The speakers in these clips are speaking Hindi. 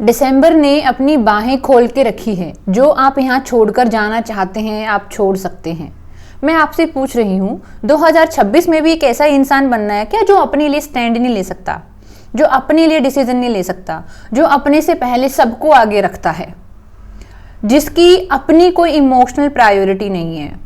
दिसंबर ने अपनी बाहें खोल के रखी है। जो आप यहाँ छोड़कर जाना चाहते हैं आप छोड़ सकते हैं। मैं आपसे पूछ रही हूँ 2026 में भी एक ऐसा इंसान बनना है क्या जो अपने लिए स्टैंड नहीं ले सकता, जो अपने लिए डिसीजन नहीं ले सकता, जो अपने से पहले सबको आगे रखता है, जिसकी अपनी कोई इमोशनल प्रायोरिटी नहीं है।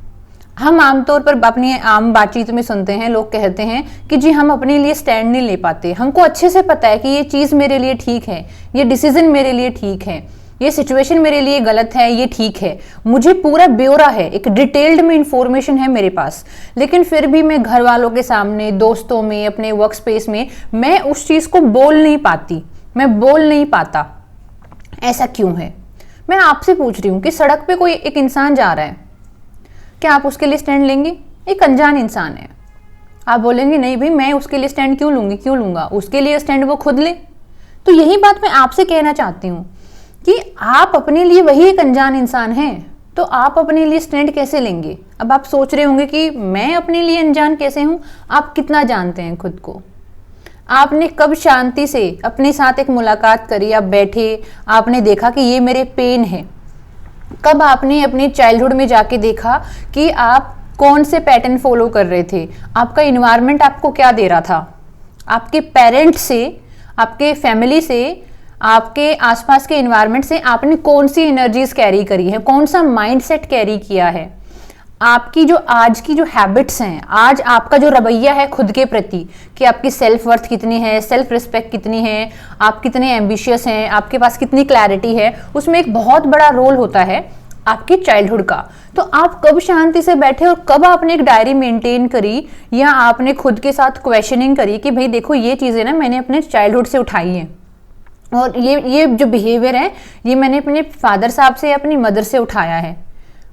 हम आमतौर पर अपनी आम बातचीत में सुनते हैं, लोग कहते हैं कि जी हम अपने लिए स्टैंड नहीं ले पाते। हमको अच्छे से पता है कि ये चीज़ मेरे लिए ठीक है, ये डिसीजन मेरे लिए ठीक है, ये सिचुएशन मेरे लिए गलत है, ये ठीक है, मुझे पूरा ब्यौरा है, एक डिटेल्ड में इंफॉर्मेशन है मेरे पास, लेकिन फिर भी मैं घर वालों के सामने, दोस्तों में, अपने वर्क स्पेस में मैं उस चीज़ को बोल नहीं पाती, मैं बोल नहीं पाता। ऐसा क्यों है? मैं आपसे पूछ रही हूँ कि सड़क पे कोई एक इंसान जा रहा है, क्या आप उसके लिए स्टैंड लेंगे? एक अनजान इंसान है, आप बोलेंगे नहीं भाई मैं उसके लिए स्टैंड क्यों लूंगी, क्यों लूंगा, उसके लिए स्टैंड वो खुद ले। तो यही बात मैं आपसे कहना चाहती हूँ कि आप अपने लिए वही एक अनजान इंसान हैं, तो आप अपने लिए स्टैंड कैसे लेंगे? अब आप सोच रहे होंगे कि मैं अपने लिए अनजान कैसे हूँ? आप कितना जानते हैं खुद को? आपने कब शांति से अपने साथ एक मुलाकात करी? आप बैठे, आपने देखा कि ये मेरे पेन है। कब आपने अपने चाइल्डहुड में जाके देखा कि आप कौन से पैटर्न फॉलो कर रहे थे? आपका इन्वायरमेंट आपको क्या दे रहा था? आपके पेरेंट्स से, आपके फैमिली से, आपके आसपास के इन्वायरमेंट से आपने कौन सी एनर्जीज कैरी करी है, कौन सा माइंडसेट कैरी किया है? आपकी जो आज की जो हैबिट्स हैं, आज आपका जो रवैया है खुद के प्रति, कि आपकी सेल्फ वर्थ कितनी है, सेल्फ रिस्पेक्ट कितनी है, आप कितने एम्बिशियस हैं, आपके पास कितनी क्लैरिटी है, उसमें एक बहुत बड़ा रोल होता है आपकी चाइल्डहुड का। तो आप कब शांति से बैठे और कब आपने एक डायरी मेंटेन करी या आपने खुद के साथ क्वेश्चनिंग करी कि भाई देखो ये चीज़ें ना मैंने अपने चाइल्डहुड से उठाई हैं, और ये जो बिहेवियर है ये मैंने अपने फादर साहब से या अपनी मदर से उठाया है।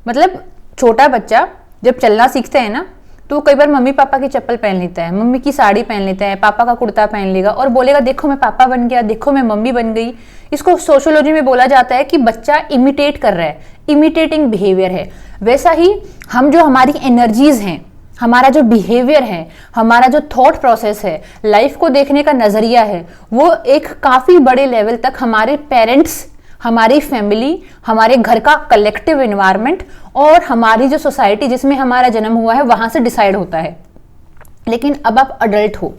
मतलब छोटा बच्चा जब चलना सीखता है ना, तो कई बार मम्मी पापा की चप्पल पहन लेता है, मम्मी की साड़ी पहन लेता है, पापा का कुर्ता पहन लेगा और बोलेगा देखो मैं पापा बन गया, देखो मैं मम्मी बन गई। इसको सोशियोलॉजी में बोला जाता है कि बच्चा इमिटेट कर रहा है, इमिटेटिंग बिहेवियर है। वैसा ही हम जो हमारी एनर्जीज हैं, हमारा जो बिहेवियर है, हमारा जो थॉट प्रोसेस है, लाइफ को देखने का नजरिया है, वो एक काफी बड़े लेवल तक हमारे पेरेंट्स, हमारी फैमिली, हमारे घर का कलेक्टिव एनवायरनमेंट और हमारी जो सोसाइटी जिसमें हमारा जन्म हुआ है वहां से डिसाइड होता है। लेकिन अब आप अडल्ट हो,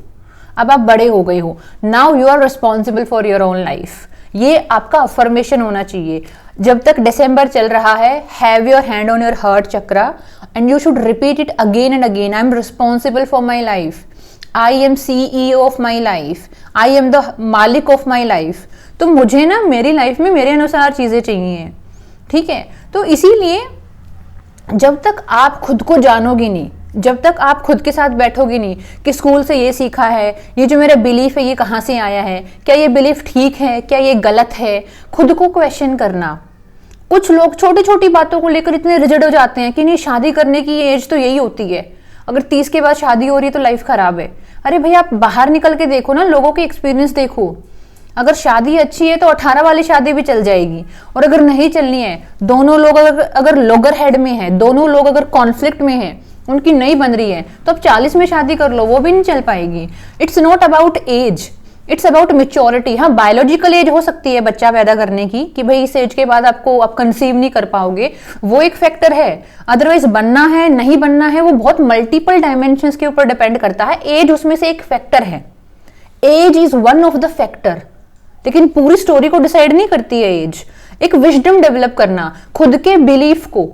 अब आप बड़े हो गए हो, now you are responsible for your own life. ये आपका अफर्मेशन होना चाहिए। जब तक दिसंबर चल रहा है, have your hand on your heart chakra and you should repeat it again and again. I am responsible for my life, I am CEO of my life, I am the मालिक ऑफ माई लाइफ। तो मुझे ना मेरी लाइफ में मेरे अनुसार चीजें चाहिए, ठीक है? तो इसीलिए जब तक आप खुद को जानोगे नहीं, जब तक आप खुद के साथ बैठोगे नहीं कि स्कूल से ये सीखा है, ये जो मेरा बिलीफ है ये कहाँ से आया है, क्या ये बिलीफ ठीक है, क्या ये गलत है, खुद को क्वेश्चन करना। कुछ लोग छोटी छोटी बातों को लेकर इतने रिजिड हो जाते हैं कि नहीं शादी करने की एज तो यही होती है, अगर 30 के बाद शादी हो रही है तो लाइफ खराब है। अरे भाई आप बाहर निकल के देखो ना, लोगों के एक्सपीरियंस देखो। अगर शादी अच्छी है तो 18 वाली शादी भी चल जाएगी, और अगर नहीं चलनी है, दोनों लोग अगर लॉगर हेड में है, दोनों लोग अगर कॉन्फ्लिक्ट में है, उनकी नहीं बन रही है, तो अब 40 में शादी कर लो, वो भी नहीं चल पाएगी। It's not about age, it's about maturity. हाँ, बायोलॉजिकल एज हो सकती है बच्चा पैदा करने की कि भाई इस एज के बाद आप कंसीव नहीं कर पाओगे, वो एक फैक्टर है। अदरवाइज बनना है नहीं बनना है वो बहुत मल्टीपल डायमेंशंस के ऊपर डिपेंड करता है। एज उसमें से एक फैक्टर है, age is one of the factor, लेकिन पूरी स्टोरी को डिसाइड नहीं करती है एज। एक विजडम डेवलप करना, खुद के बिलीफ को,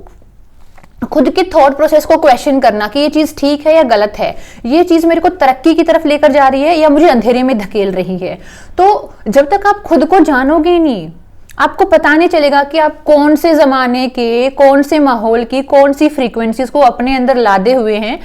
खुद के थॉट प्रोसेस को क्वेश्चन करना कि ये चीज ठीक है या गलत है, ये चीज मेरे को तरक्की की तरफ लेकर जा रही है या मुझे अंधेरे में धकेल रही है। तो जब तक आप खुद को जानोगे नहीं, आपको पता नहीं चलेगा कि आप कौन से जमाने के, कौन से माहौल की, कौन सी फ्रीक्वेंसीज को अपने अंदर लादे हुए हैं।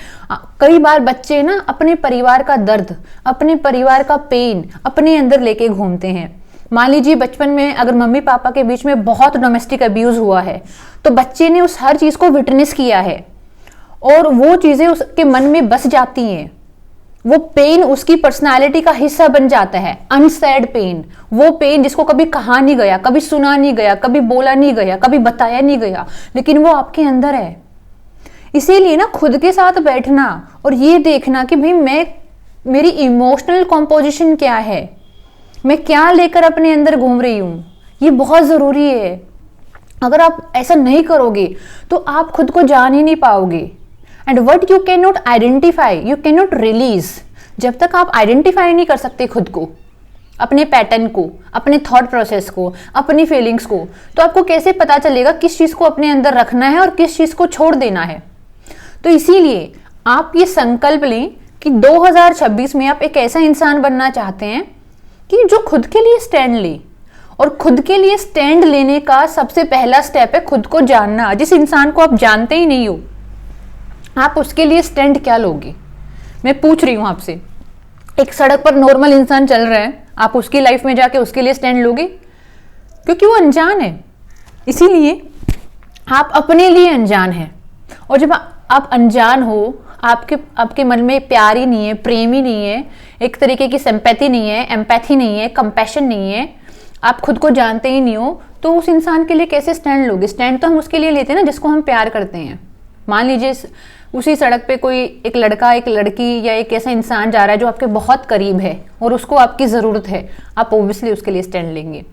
कई बार बच्चे ना अपने परिवार का दर्द, अपने परिवार का पेन अपने अंदर लेके घूमते हैं। मान लीजिए बचपन में अगर मम्मी पापा के बीच में बहुत डोमेस्टिक अब्यूज हुआ है, तो बच्चे ने उस हर चीज को विटनेस किया है और वो चीजें उसके मन में बस जाती हैं। वो पेन उसकी पर्सनालिटी का हिस्सा बन जाता है, अनसैड पेन। वो पेन जिसको कभी कहा नहीं गया, कभी सुना नहीं गया, कभी बोला नहीं गया, कभी बताया नहीं गया, लेकिन वो आपके अंदर है। इसीलिए ना खुद के साथ बैठना और ये देखना कि भाई मेरी इमोशनल कॉम्पोजिशन क्या है, मैं क्या लेकर अपने अंदर घूम रही हूँ, ये बहुत ज़रूरी है। अगर आप ऐसा नहीं करोगे तो आप खुद को जान ही नहीं पाओगे। And what you can not identify you can not release. जब तक आप आइडेंटिफाई नहीं कर सकते खुद को, अपने पैटर्न को, अपने थॉट प्रोसेस को, अपनी फीलिंग्स को, तो आपको कैसे पता चलेगा किस चीज़ को अपने अंदर रखना है और किस चीज़ को छोड़ देना है। तो इसीलिए आप ये संकल्प लें कि 2026 में आप एक ऐसा इंसान बनना चाहते हैं कि जो खुद के लिए स्टैंड ले। और खुद के लिए स्टैंड लेने का सबसे पहला स्टेप है खुद को जानना। जिस इंसान को आप जानते ही नहीं हो, आप उसके लिए स्टैंड क्या लोगे? मैं पूछ रही हूं आपसे, एक सड़क पर नॉर्मल इंसान चल रहा है, आप उसकी लाइफ में जाके उसके लिए स्टैंड लोगे? क्योंकि वो अनजान है। इसीलिए आप अपने लिए अनजान हैं। और जब आप अनजान हो, आपके मन में प्यार ही नहीं है, प्रेम ही नहीं है, एक तरीके की सिंपैथी नहीं है, एम्पैथी नहीं है, कंपैशन नहीं है, आप खुद को जानते ही नहीं हो, तो उस इंसान के लिए कैसे स्टैंड लोगे? स्टैंड तो हम उसके लिए लेते हैं ना जिसको हम प्यार करते हैं। मान लीजिए उसी सड़क पे कोई एक लड़का, एक लड़की या एक ऐसा इंसान जा रहा है जो आपके बहुत करीब है और उसको आपकी ज़रूरत है, आप ओब्वियसली उसके लिए स्टैंड लेंगे।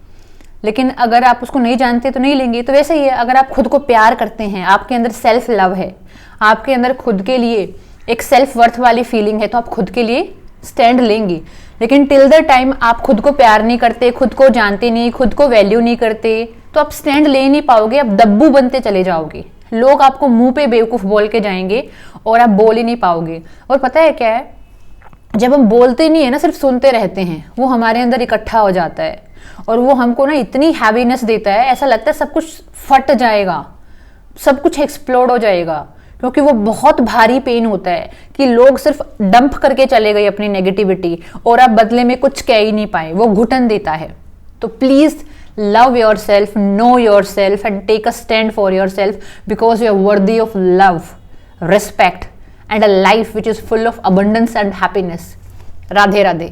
लेकिन अगर आप उसको नहीं जानते तो नहीं लेंगे। तो वैसे ही है, अगर आप खुद को प्यार करते हैं, आपके अंदर सेल्फ लव है, आपके अंदर खुद के लिए एक सेल्फ वर्थ वाली फीलिंग है, तो आप खुद के लिए स्टैंड लेंगे। लेकिन टिल द टाइम आप खुद को प्यार नहीं करते, खुद को जानते नहीं, खुद को वैल्यू नहीं करते, तो आप स्टैंड ले नहीं पाओगे, आप दब्बू बनते चले जाओगे। लोग आपको मुंह पे बेवकूफ़ बोल के जाएंगे और आप बोल ही नहीं पाओगे। और पता है क्या है, जब हम बोलते नहीं है ना, सिर्फ सुनते रहते हैं, वो हमारे अंदर इकट्ठा हो जाता है और वो हमको ना इतनी हैवीनेस देता है, ऐसा लगता है सब कुछ फट जाएगा, सब कुछ एक्सप्लोड हो जाएगा। क्योंकि वो बहुत भारी पेन होता है कि लोग सिर्फ डंप करके चले गए अपनी नेगेटिविटी और आप बदले में कुछ कह ही नहीं पाए, वो घुटन देता है। तो please love yourself, know yourself and take a stand for yourself because you are worthy of love, respect and a life which is full of abundance and happiness. Radhe Radhe.